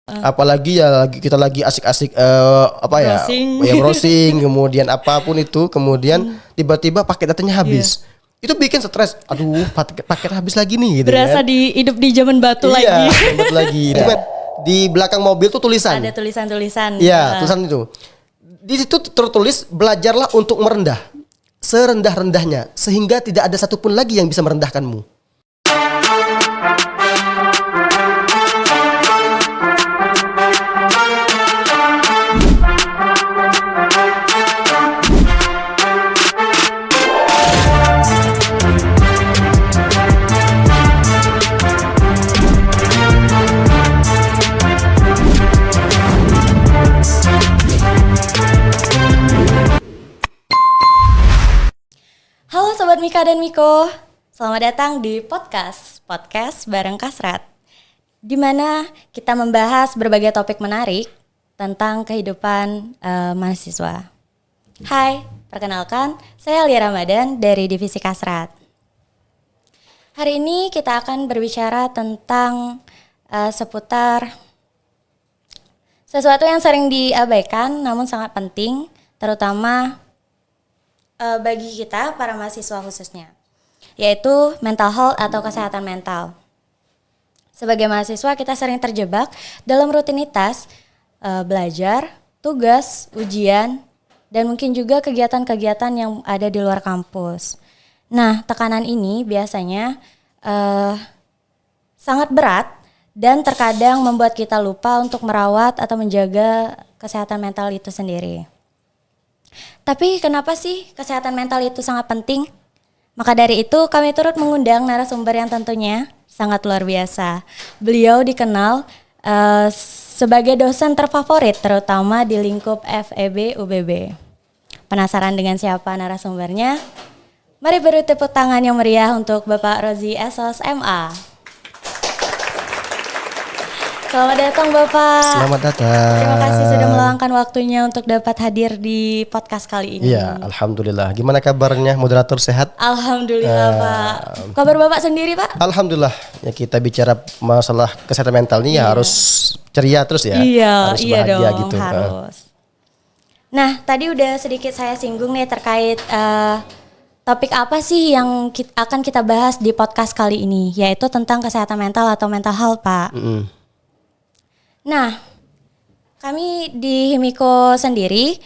Apalagi kita lagi asik-asik Browsing. browsing, kemudian apapun itu, kemudian tiba-tiba paket datanya habis. Itu bikin stres. Aduh, paket habis lagi nih gitu. Berasa kan. hidup di zaman batu lagi. Iya, batu lagi. Itu kan di belakang mobil tuh tulisan. Ada tulisan-tulisan. Iya, tulisan itu. Di situ tertulis belajarlah untuk merendah serendah-rendahnya sehingga tidak ada satupun lagi yang bisa merendahkanmu. Halo Sobat Mika dan Miko, selamat datang di podcast bareng Kasrat, di mana kita membahas berbagai topik menarik tentang kehidupan mahasiswa. Hai, perkenalkan, saya Lia Ramadan dari Divisi Kasrat. Hari ini kita akan berbicara tentang seputar sesuatu yang sering diabaikan namun sangat penting, terutama bagi kita para mahasiswa khususnya, yaitu mental health atau kesehatan mental. Sebagai mahasiswa kita sering terjebak dalam rutinitas belajar, tugas, ujian, dan mungkin juga kegiatan-kegiatan yang ada di luar kampus. Nah, tekanan ini biasanya sangat berat dan terkadang membuat kita lupa untuk merawat atau menjaga kesehatan mental itu sendiri. Tapi kenapa sih kesehatan mental itu sangat penting? Maka dari itu kami turut mengundang narasumber yang tentunya sangat luar biasa. Beliau dikenal sebagai dosen terfavorit terutama di lingkup FEB UBB. Penasaran dengan siapa narasumbernya? Mari beri tepuk tangan yang meriah untuk Bapak Rozi Esos MA. Selamat datang Bapak. Selamat datang. Terima kasih sudah meluangkan waktunya untuk dapat hadir di podcast kali ini. Iya, alhamdulillah. Gimana kabarnya moderator, sehat? Alhamdulillah Pak. Kabar Bapak sendiri Pak? Alhamdulillah. Ya kita bicara masalah kesehatan mental ini ya harus ceria terus ya. Iya, harus iya bahagia dong, gitu. harus. Nah, tadi udah sedikit saya singgung nih terkait topik apa sih yang akan kita bahas di podcast kali ini, yaitu tentang kesehatan mental atau mental health Pak. Nah, kami di Himiko sendiri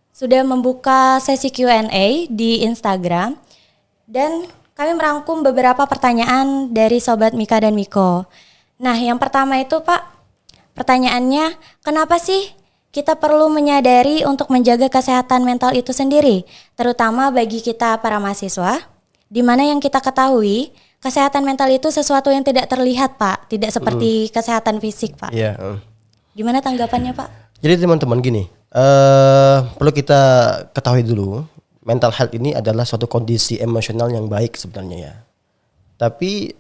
sudah membuka sesi Q&A di Instagram dan kami merangkum beberapa pertanyaan dari Sobat Mika dan Miko. Nah, yang pertama itu Pak, pertanyaannya, kenapa sih kita perlu menyadari untuk menjaga kesehatan mental itu sendiri, terutama bagi kita para mahasiswa, di mana yang kita ketahui kesehatan mental itu sesuatu yang tidak terlihat Pak, tidak seperti kesehatan fisik Pak. Iya. Gimana tanggapannya Pak? Jadi teman-teman gini, perlu kita ketahui dulu, mental health ini adalah suatu kondisi emosional yang baik sebenarnya ya. Tapi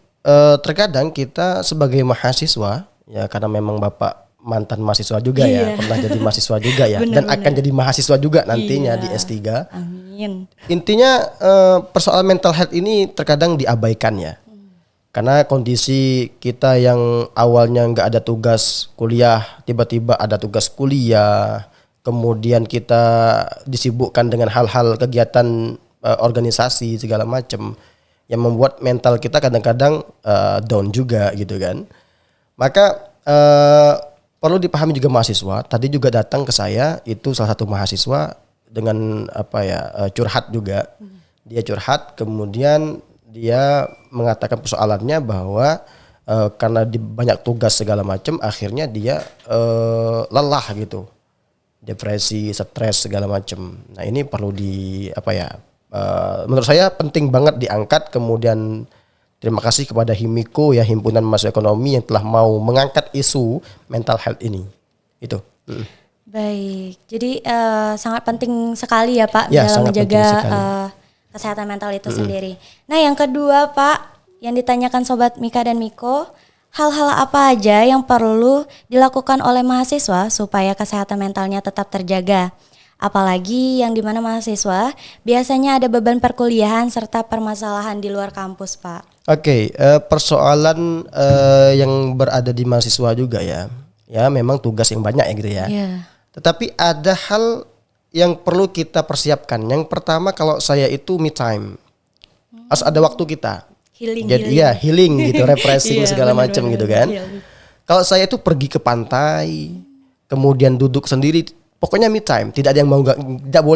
terkadang kita sebagai mahasiswa, ya karena memang Bapak mantan mahasiswa juga ya, pernah jadi mahasiswa juga ya, dan akan jadi mahasiswa juga nantinya di S3. Amin. Intinya persoalan mental health ini terkadang diabaikan ya. Karena kondisi kita yang awalnya nggak ada tugas kuliah, tiba-tiba ada tugas kuliah, kemudian kita disibukkan dengan hal-hal kegiatan organisasi segala macam yang membuat mental kita kadang-kadang down juga gitu kan. Maka perlu dipahami juga mahasiswa. Tadi juga datang ke saya itu salah satu mahasiswa dengan curhat juga. Dia curhat, kemudian dia mengatakan persoalannya bahwa karena banyak tugas segala macam, akhirnya dia lelah gitu, depresi, stres segala macam. Nah ini perlu menurut saya penting banget diangkat. Kemudian terima kasih kepada Himiko ya, Himpunan Mahasiswa Ekonomi yang telah mau mengangkat isu mental health ini. Itu. Baik, jadi sangat penting sekali ya Pak Ya, dalam menjaga kesehatan mental itu sendiri. Nah yang kedua Pak, yang ditanyakan Sobat Mika dan Miko, hal-hal apa aja yang perlu dilakukan oleh mahasiswa supaya kesehatan mentalnya tetap terjaga? Apalagi yang dimana mahasiswa biasanya ada beban perkuliahan serta permasalahan di luar kampus Pak. Oke, persoalan yang berada di mahasiswa juga ya. Ya, memang tugas yang banyak ya gitu ya. Iya. Tetapi ada hal yang perlu kita persiapkan. Yang pertama kalau saya itu me time. Harus ada waktu kita. Healing. Jadi ya healing gitu, refreshing Iya, segala benar, macam benar, gitu benar. kan. Healing. Kalau saya itu pergi ke pantai, kemudian duduk sendiri, pokoknya me time. Tidak ada yang mau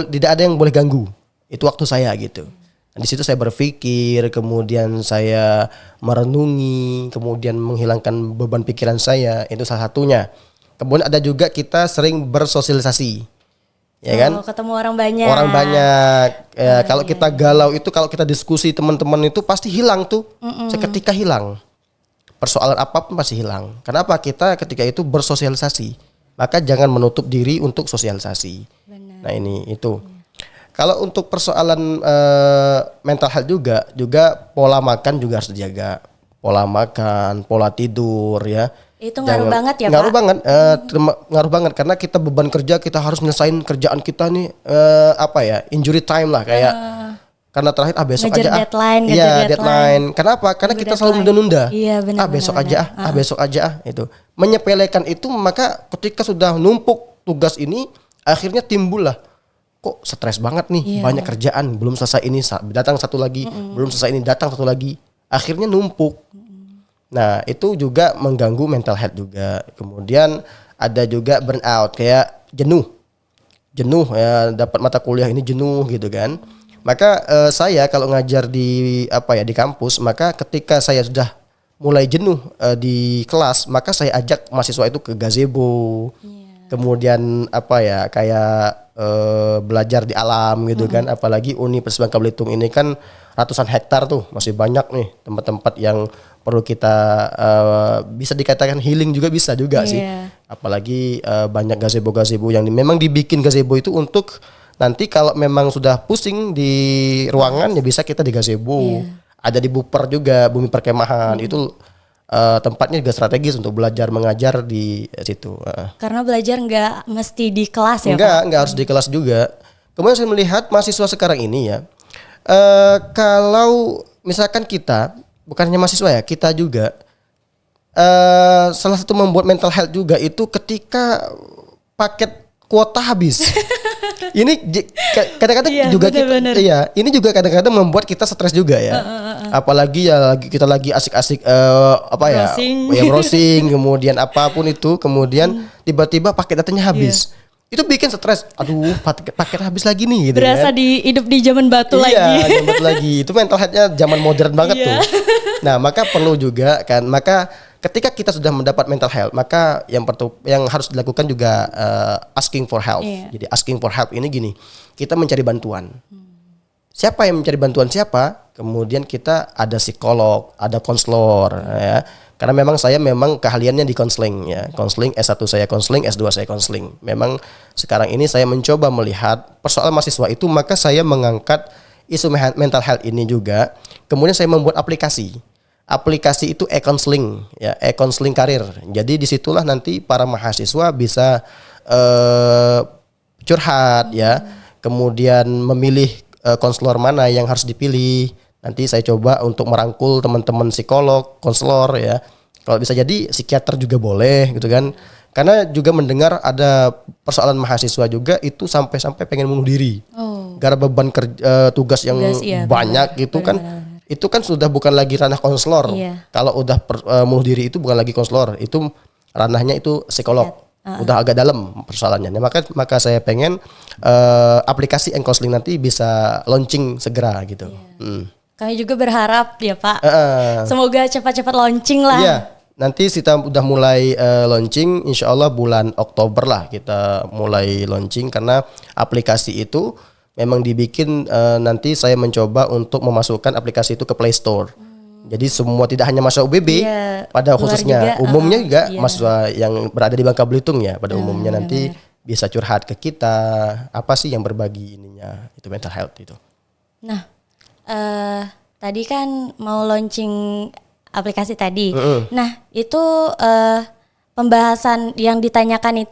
tidak ada yang boleh ganggu. Itu waktu saya gitu. Nah, di situ saya berpikir, kemudian saya merenungi, kemudian menghilangkan beban pikiran saya. Itu salah satunya. Kemudian ada juga kita sering bersosialisasi. Ya kan? Ketemu orang banyak. Orang banyak. Ya, kalau kita galau itu, kalau kita diskusi teman-teman itu pasti hilang tuh. Seketika hilang. Persoalan apapun pasti hilang. Kenapa? Kita ketika itu bersosialisasi. Maka jangan menutup diri untuk sosialisasi. Benar. Nah ini itu. Kalau untuk persoalan mental health juga pola makan juga harus dijaga. Pola makan, pola tidur ya. Itu ngaruh banget ya, ngaruh Pak? banget, ngaruh banget karena kita beban kerja, kita harus nyelesain kerjaan kita nih injury time lah kayak karena terakhir besok Ngejar aja deadline, ngejar iya deadline. deadline. Kenapa? Karena kita selalu menunda-nunda. Iya, benar, besok benar, aja benar. besok aja itu. Menyepelekan itu, maka ketika sudah numpuk tugas ini akhirnya timbul lah, kok stres banget nih, Iya. banyak kerjaan, belum selesai ini datang satu lagi, belum selesai ini datang satu lagi. Akhirnya numpuk. Nah, itu juga mengganggu mental health juga. Kemudian ada juga burnout, kayak jenuh ya, dapat mata kuliah ini jenuh gitu kan. Maka saya kalau ngajar di di kampus, maka ketika saya sudah mulai jenuh di kelas, maka saya ajak mahasiswa itu ke gazebo. Kemudian kayak belajar di alam gitu kan. Apalagi Universitas Bangka Belitung ini kan ratusan hektar tuh, masih banyak nih tempat-tempat yang perlu kita bisa dikatakan healing juga bisa juga sih. Apalagi banyak gazebo-gazebo yang memang dibikin gazebo itu untuk nanti kalau memang sudah pusing di ruangan ya bisa kita di gazebo. Ada di Buper juga, Bumi Perkemahan itu tempatnya juga strategis untuk belajar mengajar di situ. Karena belajar nggak mesti di kelas ya, Pak? Enggak harus di kelas juga. Kemudian saya melihat mahasiswa sekarang ini ya, kalau misalkan kita, bukan hanya mahasiswa ya, kita juga salah satu membuat mental health juga itu ketika paket kuota habis. Ini kadang-kadang Iya, juga bener-bener. ini juga kadang-kadang membuat kita stres juga ya. Apalagi ya kita lagi asik-asik Browsing. browsing, kemudian apapun itu, kemudian tiba-tiba paket datanya habis. Itu bikin stres. Aduh, paket habis lagi nih gitu. Berasa kan. hidup di zaman batu lagi. Iya, zaman batu lagi. Itu mental health-nya zaman modern banget Iya. tuh. Nah, maka perlu juga kan, maka ketika kita sudah mendapat mental health, maka yang harus dilakukan juga asking for help. Iya. Jadi asking for help ini gini, kita mencari bantuan. Siapa yang mencari bantuan siapa? Kemudian kita ada psikolog, ada konselor ya. Karena memang saya keahliannya di konseling ya. Konseling S1 saya konseling, S2 saya konseling. Memang sekarang ini saya mencoba melihat persoalan mahasiswa itu, maka saya mengangkat isu mental health ini juga. Kemudian saya membuat aplikasi. Aplikasi itu e-counseling ya, e-counseling karir. Jadi disitulah nanti para mahasiswa bisa curhat ya. Kemudian memilih konselor mana yang harus dipilih. Nanti saya coba untuk merangkul teman-teman psikolog, konselor ya. Kalau bisa jadi psikiater juga boleh gitu kan. Karena juga mendengar ada persoalan mahasiswa juga itu sampai pengen bunuh diri. Gara beban tugas yang Iya, banyak gitu kan. Itu kan sudah bukan lagi ranah konselor. Iya. Kalau udah bunuh diri itu bukan lagi konselor, itu ranahnya itu psikolog. Udah agak dalam persoalannya. Nah, maka saya pengen aplikasi counseling nanti bisa launching segera gitu. Kami juga berharap ya, Pak. Semoga cepat-cepat launching lah. Iya, nanti kita udah mulai launching, insya Allah bulan Oktober lah kita mulai launching, karena aplikasi itu memang dibikin nanti saya mencoba untuk memasukkan aplikasi itu ke Play Store. Jadi semua tidak hanya mahasiswa UBB, pada khususnya juga, umumnya juga mahasiswa yang berada di Bangka Belitung ya, pada umumnya nanti bisa curhat ke kita, apa sih yang berbagi ininya, itu mental health itu. Nah, tadi kan mau launching aplikasi tadi. Nah, itu pembahasan yang ditanyakan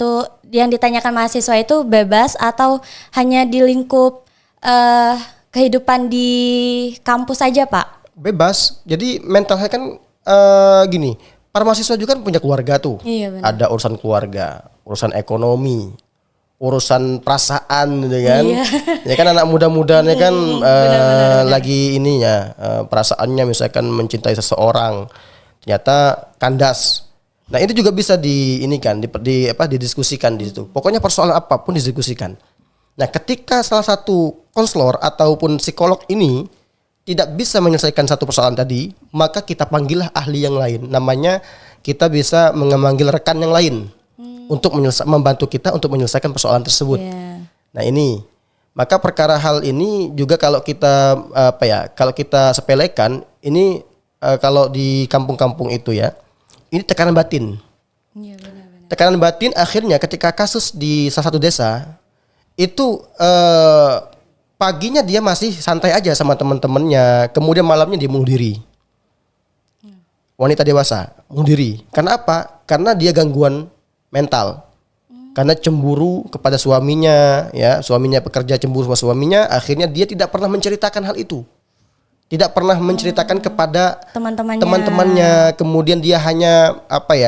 mahasiswa itu bebas atau hanya di lingkup kehidupan di kampus saja, Pak? bebas. Jadi mental health kan gini, para mahasiswa juga kan punya keluarga tuh. Iya, benar. Ada urusan keluarga, urusan ekonomi, urusan perasaan gitu kan. Iya. Ya kan anak muda-mudanya kan lagi ininya perasaannya misalkan mencintai seseorang ternyata kandas. Nah, itu juga bisa didiskusikan di situ. Pokoknya persoalan apapun didiskusikan. Nah, ketika salah satu konselor ataupun psikolog ini tidak bisa menyelesaikan satu persoalan tadi, maka kita panggillah ahli yang lain. Namanya kita bisa memanggil rekan yang lain untuk membantu kita untuk menyelesaikan persoalan tersebut. Yeah. Nah, ini maka perkara hal ini juga kalau kita kalau kita sepelekan ini kalau di kampung-kampung itu ya, ini tekanan batin. Iya, benar-benar. Tekanan batin akhirnya ketika kasus di salah satu desa itu paginya dia masih santai aja sama teman-temannya, kemudian malamnya dia bunuh diri. Wanita dewasa bunuh diri. Karena apa? Karena dia gangguan mental. Karena cemburu kepada suaminya, ya, suaminya pekerja cemburu sama suaminya, akhirnya dia tidak pernah menceritakan hal itu. Tidak pernah menceritakan kepada teman-temannya, kemudian dia hanya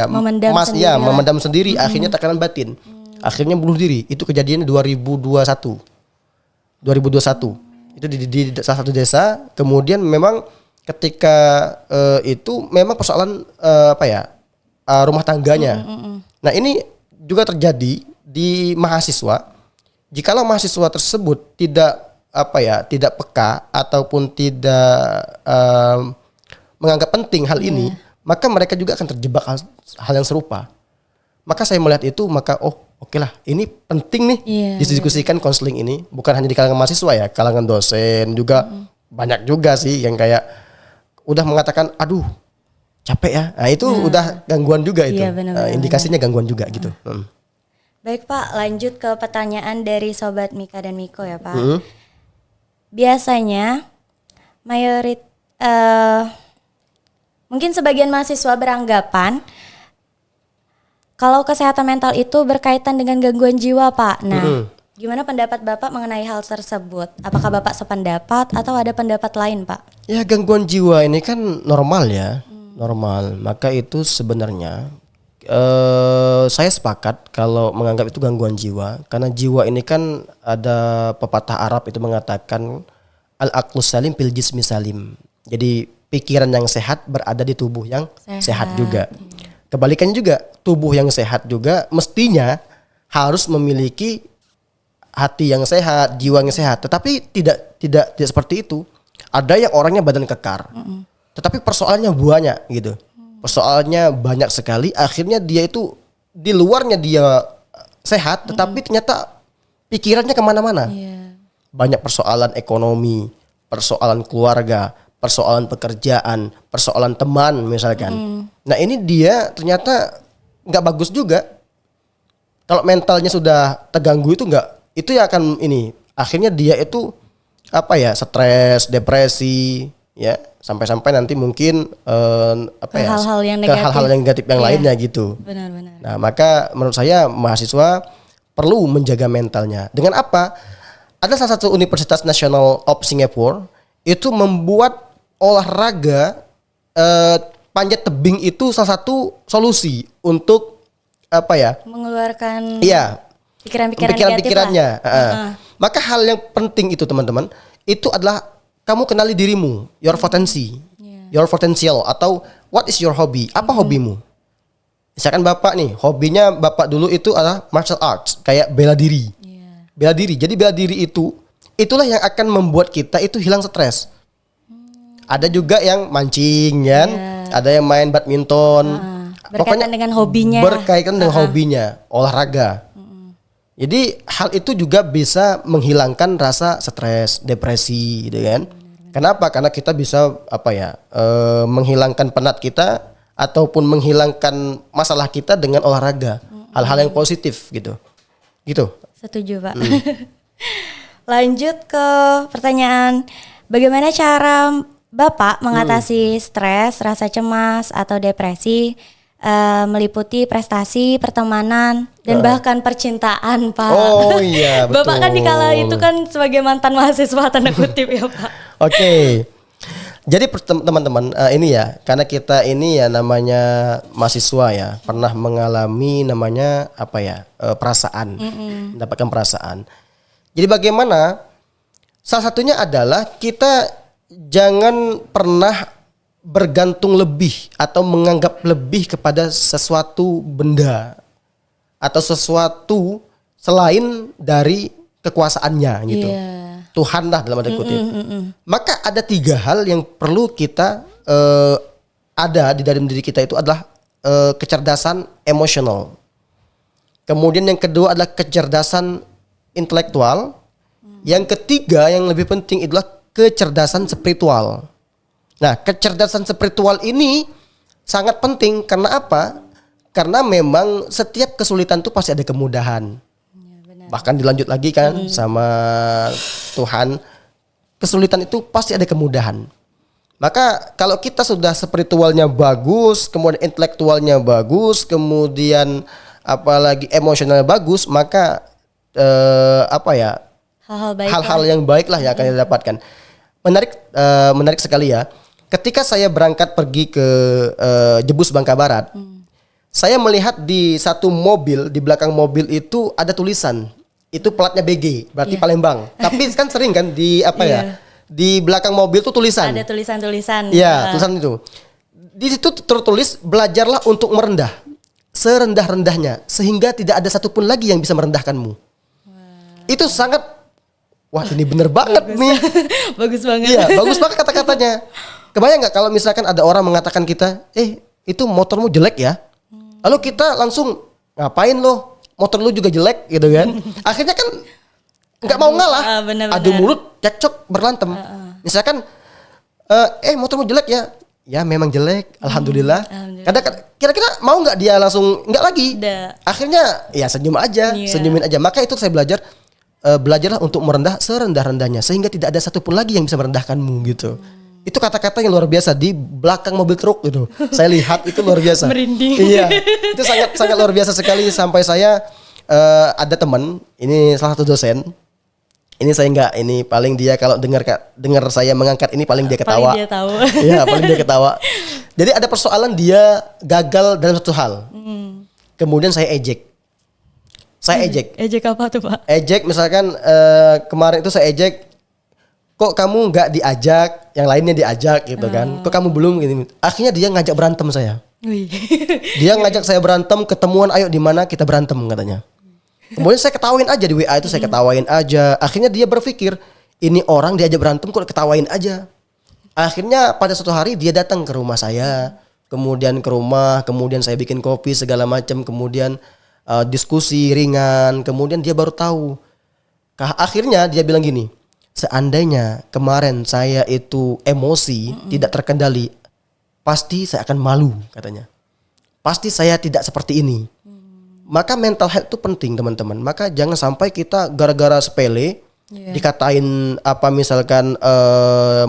memendam sendiri, akhirnya tekanan batin. Akhirnya bunuh diri. Itu kejadiannya 2021. Itu di salah satu desa. Kemudian memang ketika itu memang persoalan rumah tangganya. Nah, ini juga terjadi di mahasiswa. Jikalau mahasiswa tersebut tidak peka ataupun tidak menganggap penting hal ini, maka mereka juga akan terjebak hal yang serupa. Maka saya melihat itu, maka oke lah, ini penting nih didiskusikan konseling ini, bukan hanya di kalangan mahasiswa ya, kalangan dosen juga banyak juga sih yang kayak udah mengatakan aduh capek ya. Nah, itu udah gangguan juga itu. Benar, indikasinya gangguan juga gitu. Baik Pak, lanjut ke pertanyaan dari Sobat Mika dan Miko ya Pak. Biasanya mungkin sebagian mahasiswa beranggapan kalau kesehatan mental itu berkaitan dengan gangguan jiwa Pak. Nah, gimana pendapat Bapak mengenai hal tersebut? Apakah Bapak sependapat atau ada pendapat lain Pak? Ya, gangguan jiwa ini kan normal ya, normal. Maka itu sebenarnya saya sepakat kalau menganggap itu gangguan jiwa, karena jiwa ini kan ada pepatah Arab itu mengatakan al-aqlus salim fil jismi salim. Jadi pikiran yang sehat berada di tubuh yang sehat juga. Kebalikannya juga, tubuh yang sehat juga mestinya harus memiliki hati yang sehat, jiwa yang sehat. Tetapi tidak seperti itu. Ada yang orangnya badan kekar, tetapi persoalannya banyak gitu. Persoalannya banyak sekali, akhirnya dia itu di luarnya dia sehat, tetapi ternyata pikirannya kemana-mana. Banyak persoalan ekonomi, persoalan keluarga, persoalan pekerjaan, persoalan teman misalkan. Nah, ini dia ternyata nggak bagus juga. Kalau mentalnya sudah terganggu itu ya akan akhirnya dia itu stres, depresi, ya. Sampai-sampai nanti mungkin hal-hal yang negatif yang lainnya gitu. Benar-benar. Nah, maka menurut saya mahasiswa perlu menjaga mentalnya. Dengan apa? Ada salah satu Universitas National of Singapore itu membuat olahraga panjat tebing itu salah satu solusi untuk mengeluarkan pikirannya. Maka hal yang penting itu teman-teman, itu adalah kamu kenali dirimu, your potensi, your potential, atau what is your hobby? Apa hobimu? Misalkan Bapak nih, hobinya Bapak dulu itu adalah martial arts, kayak bela diri. Bela diri. Jadi bela diri itulah yang akan membuat kita itu hilang stres. Ada juga yang mancing, kan? Ada yang main badminton. Berkaitan dengan hobinya. Berkaitan dengan hobinya, olahraga. Jadi hal itu juga bisa menghilangkan rasa stres, depresi, gitu kan? Kenapa? Karena kita bisa menghilangkan penat kita ataupun menghilangkan masalah kita dengan olahraga, hal-hal yang positif gitu. Setuju Pak. Lanjut ke pertanyaan, bagaimana cara Bapak mengatasi stres, rasa cemas atau depresi? Meliputi prestasi, pertemanan, dan bahkan percintaan Pak. Oh iya, betul. Bapak kan dikala itu kan sebagai mantan mahasiswa tanda kutip ya Pak. Oke. Jadi teman-teman ini ya, karena kita ini ya namanya mahasiswa ya, pernah mengalami namanya apa ya, perasaan, mendapatkan perasaan. Jadi bagaimana? Salah satunya adalah kita jangan pernah bergantung lebih atau menganggap lebih kepada sesuatu benda atau sesuatu selain dari kekuasaannya gitu. Tuhan lah dalam tanda kutip. Maka ada 3 hal yang perlu kita ada di dalam diri kita, itu adalah kecerdasan emosional. Kemudian yang kedua adalah kecerdasan intelektual. Yang ketiga yang lebih penting adalah kecerdasan spiritual. Nah, kecerdasan spiritual ini sangat penting karena apa? Karena memang setiap kesulitan itu pasti ada kemudahan. Bahkan dilanjut lagi kan sama Tuhan, kesulitan itu pasti ada kemudahan. Maka kalau kita sudah spiritualnya bagus, kemudian intelektualnya bagus, kemudian apalagi emosionalnya bagus, maka hal-hal yang baik lah yang akan didapatkan. Menarik sekali ya. Ketika saya berangkat pergi ke Jebus Bangka Barat, saya melihat di satu mobil, di belakang mobil itu ada tulisan. Itu platnya BG, berarti Palembang. Tapi kan sering kan di di belakang mobil tuh tulisan. Ada tulisan-tulisan. Iya, tulisan itu. Di situ tertulis, belajarlah untuk merendah serendah-rendahnya sehingga tidak ada satupun lagi yang bisa merendahkanmu. Itu sangat, wah ini bener banget nih. Bagus banget. Iya, bagus banget kata-katanya. Kebayang nggak kalau misalkan ada orang mengatakan kita, itu motormu jelek ya. Lalu kita langsung, ngapain lo? Motor lu juga jelek gitu kan. Akhirnya kan nggak mau ngalah. Adu mulut, cekcok, berantem. Misalkan, motormu jelek ya. Ya memang jelek, alhamdulillah. Kadang kira-kira mau nggak dia langsung nggak lagi. Akhirnya ya senyum aja, senyumin aja. Maka itu saya belajarlah untuk merendah serendah-rendahnya sehingga tidak ada satupun lagi yang bisa merendahkanmu gitu. Itu kata-kata yang luar biasa di belakang mobil truk gitu. Saya lihat itu luar biasa. Merinding. Iya, itu sangat luar biasa sekali sampai saya ada teman, ini salah satu dosen. Ini saya ini paling dia kalau dengar saya mengangkat ini paling dia ketawa. Paling dia tahu. Iya, paling dia ketawa. Jadi ada persoalan dia gagal dalam satu hal. Kemudian saya ejek. Ejek apa tuh, Pak? Ejek misalkan kemarin itu saya ejek, kok kamu nggak diajak, yang lainnya diajak gitu kan? Kok kamu belum gini? Akhirnya dia ngajak berantem saya. Dia ngajak saya berantem, ketemuan ayo di mana kita berantem katanya. Kemudian saya ketawain aja di WA itu, saya ketawain aja. Akhirnya dia berpikir, ini orang diajak berantem kok ketawain aja. Akhirnya pada suatu hari dia datang ke rumah saya, kemudian kemudian saya bikin kopi segala macam, kemudian diskusi ringan, kemudian dia baru tahu. Akhirnya dia bilang gini, seandainya kemarin saya itu emosi tidak terkendali, pasti saya akan malu katanya. Pasti saya tidak seperti ini. Maka mental health itu penting teman-teman. Maka jangan sampai kita gara-gara sepele dikatain apa misalkan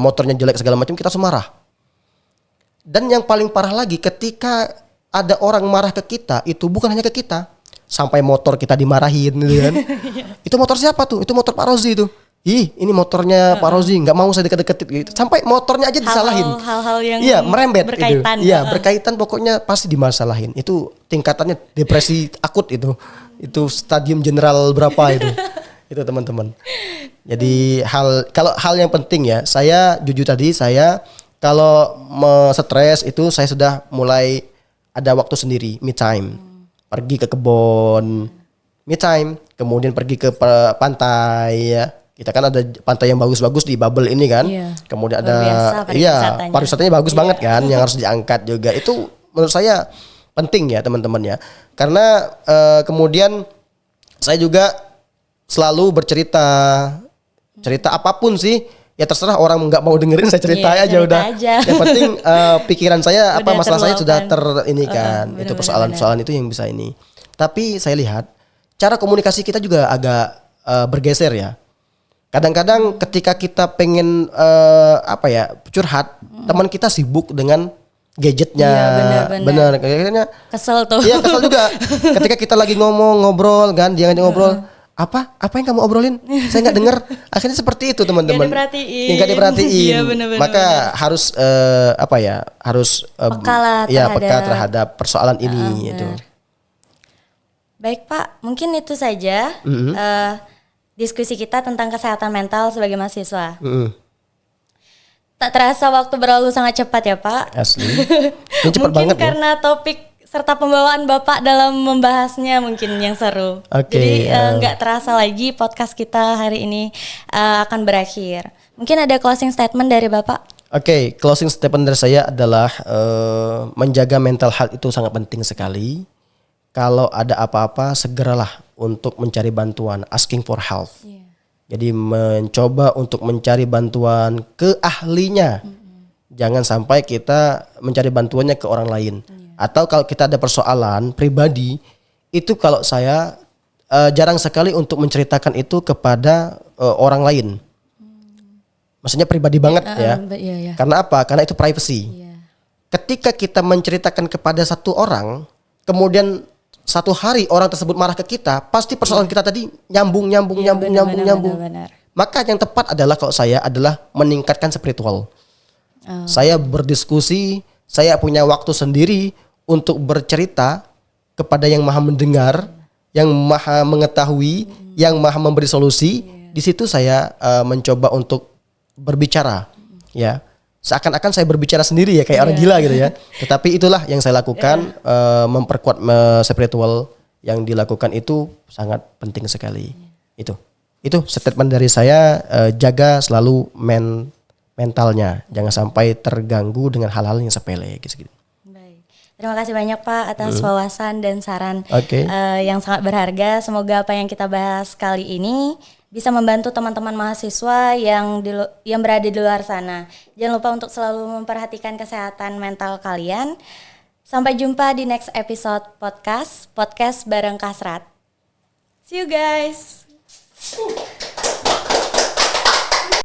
motornya jelek segala macam kita semarah. Dan yang paling parah lagi ketika ada orang marah ke kita, itu bukan hanya ke kita, sampai motor kita dimarahin gitu kan. Itu motor siapa tuh? Itu motor Pak Rozi itu. Ih, ini motornya Pak Rozi, nggak mau saya deket-deketin gitu. Sampai motornya aja disalahin. Hal-hal yang merembet berkaitan. Iya, berkaitan pokoknya pasti dimasalahin. Itu tingkatannya depresi akut itu. Itu stadium general berapa itu. Itu teman-teman. Jadi kalau hal yang penting ya, saya jujur tadi saya kalau stres itu saya sudah mulai ada waktu sendiri, me time. Pergi ke kebun, me time, kemudian pergi ke pantai ya. Kita kan ada pantai yang bagus-bagus di Babel ini kan. Kemudian ada pariwisatanya bagus banget kan yang harus diangkat juga. Itu menurut saya penting ya teman-teman ya. Karena kemudian saya juga selalu cerita apapun sih. Ya terserah orang nggak mau dengerin, saya cerita aja udah. Yang penting pikiran saya masalah saya sudah ini kan. Itu persoalan-persoalan itu yang bisa ini. Tapi saya lihat cara komunikasi kita juga agak bergeser ya. Kadang-kadang ketika kita pengen curhat, teman kita sibuk dengan gadgetnya. Benar. Kayaknya kesel tuh. Iya, kesel juga. Ketika kita lagi ngobrol kan, dia ngajak ngobrol. Apa yang kamu obrolin? Saya nggak dengar. Akhirnya seperti itu teman-teman. Nggak diperhatiin. Iya, bener-bener. Maka harus harus Peka lah peka terhadap persoalan ini itu. Baik Pak, mungkin itu saja diskusi kita tentang kesehatan mental sebagai mahasiswa. Tak terasa waktu berlalu sangat cepat ya Pak. Asli. Ini cepat mungkin banget karena topik serta pembawaan Bapak dalam membahasnya mungkin yang seru. Oke, Jadi nggak terasa lagi podcast kita hari ini akan berakhir. Mungkin ada closing statement dari Bapak? Oke, closing statement dari saya adalah menjaga mental health itu sangat penting sekali. Kalau ada apa-apa segeralah untuk mencari bantuan, asking for help. Jadi mencoba untuk mencari bantuan ke ahlinya. Jangan sampai kita mencari bantuannya ke orang lain. Atau kalau kita ada persoalan pribadi, itu kalau saya jarang sekali untuk menceritakan itu kepada orang lain. Maksudnya pribadi banget ya. Karena apa? Karena itu privacy. Ketika kita menceritakan kepada satu orang, kemudian satu hari orang tersebut marah ke kita, pasti persoalan kita tadi nyambung. Benar. Maka yang tepat adalah kalau saya adalah meningkatkan spiritual. Saya berdiskusi, saya punya waktu sendiri untuk bercerita kepada yang maha mendengar, yang maha mengetahui, yang maha memberi solusi. Di situ saya mencoba untuk berbicara, ya. Seakan-akan saya berbicara sendiri ya, kayak orang gila gitu ya. Tetapi itulah yang saya lakukan, memperkuat spiritual yang dilakukan itu sangat penting sekali. Itu statement dari saya, jaga selalu mentalnya, jangan sampai terganggu dengan hal-hal yang sepele gitu. Baik. Terima kasih banyak Pak atas wawasan dan saran yang sangat berharga. Semoga apa yang kita bahas kali ini bisa membantu teman-teman mahasiswa yang berada di luar sana. Jangan lupa untuk selalu memperhatikan kesehatan mental kalian. Sampai jumpa di next episode podcast bareng Kasrat. See you guys.